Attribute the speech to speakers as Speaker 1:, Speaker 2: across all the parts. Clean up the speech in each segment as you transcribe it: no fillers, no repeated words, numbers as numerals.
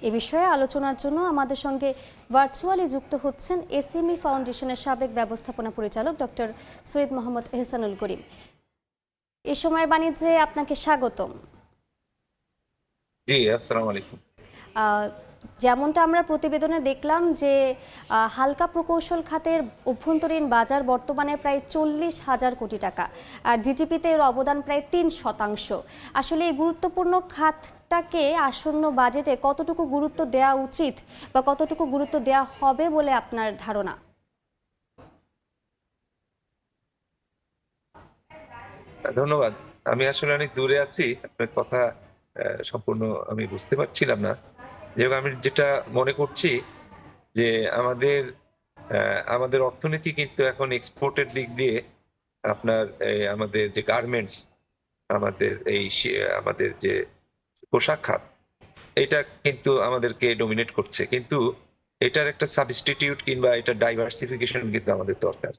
Speaker 1: এ বিষয়ে আলোচনার জন্য আমাদের সঙ্গে ভার্চুয়ালি যুক্ত হচ্ছেন এসএমই ফাউন্ডেশনের সাবেক ব্যবস্থাপনা পরিচালক ডক্টর সৈয়দ মোহাম্মদ এহসানুল করিম। এই সময়ের বাণিজ্যে আপনাকে স্বাগতম।
Speaker 2: জি, আসসালামু আলাইকুম।
Speaker 1: যেমনটা আমরা প্রতিবেদনে দেখলাম যে হালকা প্রকৌশল খাতের অভ্যন্তরীণ বাজার বর্তমানে প্রায় 40,000 কোটি টাকা, আর জিডিপিতে এর অবদান প্রায় 3%। আসলে এই গুরুত্বপূর্ণ খাতটাকে আসন্ন বাজেটে কতটুকু গুরুত্ব দেওয়া উচিত বা কতটুকু গুরুত্ব দেওয়া হবে বলে আপনার ধারণা?
Speaker 2: ধন্যবাদ। আমি আসলে অনেক দূরে আছি, আপনার কথা সম্পূর্ণ আমি বুঝতে পারছিলাম না। যেহেতু আমি যেটা মনে করছি যে আমাদের অর্থনীতি কিন্তু এখন এক্সপোর্টের দিক দিয়ে আপনার আমাদের যে গার্মেন্টস, আমাদের যে পোশাক খাত, এটা কিন্তু আমাদেরকে ডমিনেট করছে। কিন্তু এটার একটা সাবস্টিটিউট কিংবা এটা ডাইভার্সিফিকেশন কিন্তু আমাদের দরকার।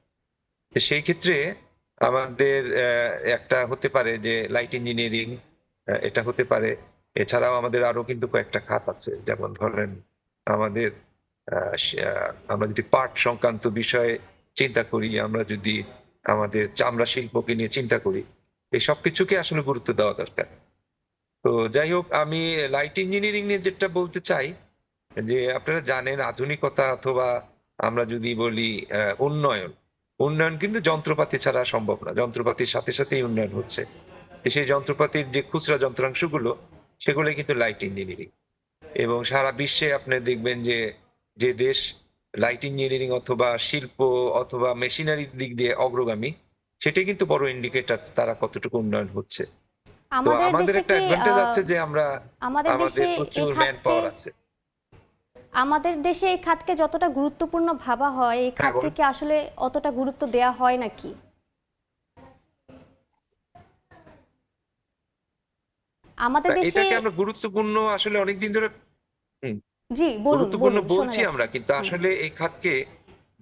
Speaker 2: তো সেই ক্ষেত্রে আমাদের একটা হতে পারে যে লাইট ইঞ্জিনিয়ারিং, এটা হতে পারে। এছাড়াও আমাদের আরো কিন্তু কয়েকটা খাত আছে। যেমন ধরেন আমাদের আমরা যদি পাট সংক্রান্ত বিষয়ে চিন্তা করি, আমরা যদি আমাদের চামড়া শিল্পকে নিয়ে চিন্তা করি, এই সবকিছুকে আসলে গুরুত্ব দেওয়া দরকার। তো যাই হোক, আমি লাইট ইঞ্জিনিয়ারিং নিয়ে যেটা বলতে চাই যে আপনারা জানেন আধুনিকতা অথবা আমরা যদি বলি উন্নয়ন, উন্নয়ন কিন্তু যন্ত্রপাতি ছাড়া সম্ভব না। যন্ত্রপাতির সাথে সাথেই উন্নয়ন হচ্ছে। সেই যন্ত্রপাতির যে খুচরা যন্ত্রাংশগুলো, সেগুলো কিন্তু লাইট ইঞ্জিনিয়ারিং। এবং সারা বিশ্বে আপনি দেখবেন যে যে দেশ লাইট ইঞ্জিনিয়ারিং অথবা শিল্প অথবা মেশিনারির দিক দিয়ে অগ্রগামী, সেটাই কিন্তু বড় ইন্ডিকেটর তারা কতটুকু উন্নয়ন হচ্ছে। তো
Speaker 1: আমাদের
Speaker 2: আমাদের
Speaker 1: দেশে
Speaker 2: একটা
Speaker 1: কি
Speaker 2: অ্যাডভান্টেজ আছে যে
Speaker 1: আমাদের
Speaker 2: আমাদের
Speaker 1: দেশে এই
Speaker 2: প্রচুর ম্যান
Speaker 1: খাতকে
Speaker 2: পাওয়ার আছে।
Speaker 1: আমাদের দেশে এই খাতকে যতটা গুরুত্বপূর্ণ ভাবা হয়, এই
Speaker 2: হ্যাঁ,
Speaker 1: খাতকে
Speaker 2: বলুন।
Speaker 1: কি আসলে অতটা গুরুত্ব দেওয়া হয় নাকি? আমাদের দেশে
Speaker 2: এটাকে আমরা গুরুত্বপূর্ণ আসলে অনেকদিন ধরে হুম,
Speaker 1: জি বলুন
Speaker 2: গুরুত্বপূর্ণ
Speaker 1: বলুন, শোনা
Speaker 2: বলছি
Speaker 1: যাচ্ছে।
Speaker 2: আমরা, কিন্তু আসলে এই খাতকে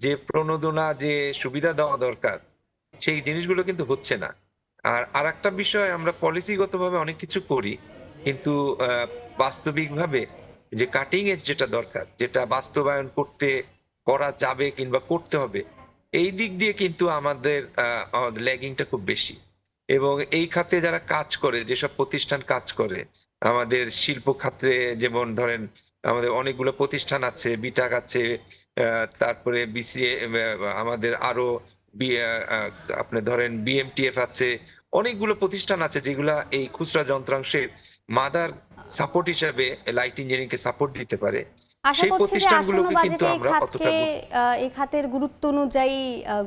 Speaker 2: যে প্রণোদনা, যে সুবিধা দেওয়া দরকার, সেই জিনিসগুলো কিন্তু হচ্ছে না। আর আরেকটা বিষয়, আমরা পলিসিগতভাবে অনেক কিছু করি, কিন্তু বাস্তবিকভাবে যে কাটিং এজ যেটা দরকার, যেটা বাস্তবায়ন করা যাবে কিংবা করতে হবে, এই দিক দিয়ে কিন্তু আমাদের ল্যাগিংটা খুব বেশি। এবং এই খাতে যারা কাজ করে, যেসব প্রতিষ্ঠান কাজ করে, আমাদের শিল্প খাতে, যেমন ধরেন আমাদের অনেকগুলো প্রতিষ্ঠান আছে, বিটাক আছে, তারপরে বিসিএ, আমাদের আরো আপনি ধরেন বিএমটিএফ আছে। অনেকগুলো প্রতিষ্ঠান আছে যেগুলা এই খুচরা যন্ত্রাংশের মাদার সাপোর্ট হিসেবে লাইট ইঞ্জিনিয়ারিং কে সাপোর্ট দিতে পারে।
Speaker 1: আশা
Speaker 2: সেই
Speaker 1: করছি যে আসন্ন
Speaker 2: প্রতিষ্ঠানগুলোকে কিন্তু
Speaker 1: বাজেটে
Speaker 2: আমরা অতটা
Speaker 1: এই খাতের গুরুত্ব অনুযায়ী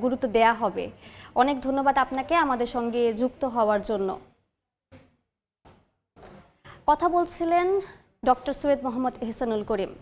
Speaker 1: গুরুত্ব দেয়া হবে। অনেক ধন্যবাদ আপনাকে আমাদের সঙ্গে যুক্ত হওয়ার জন্য। কথা বলছিলেন ডক্টর সৈয়দ মোহাম্মদ এহসানুল করিম।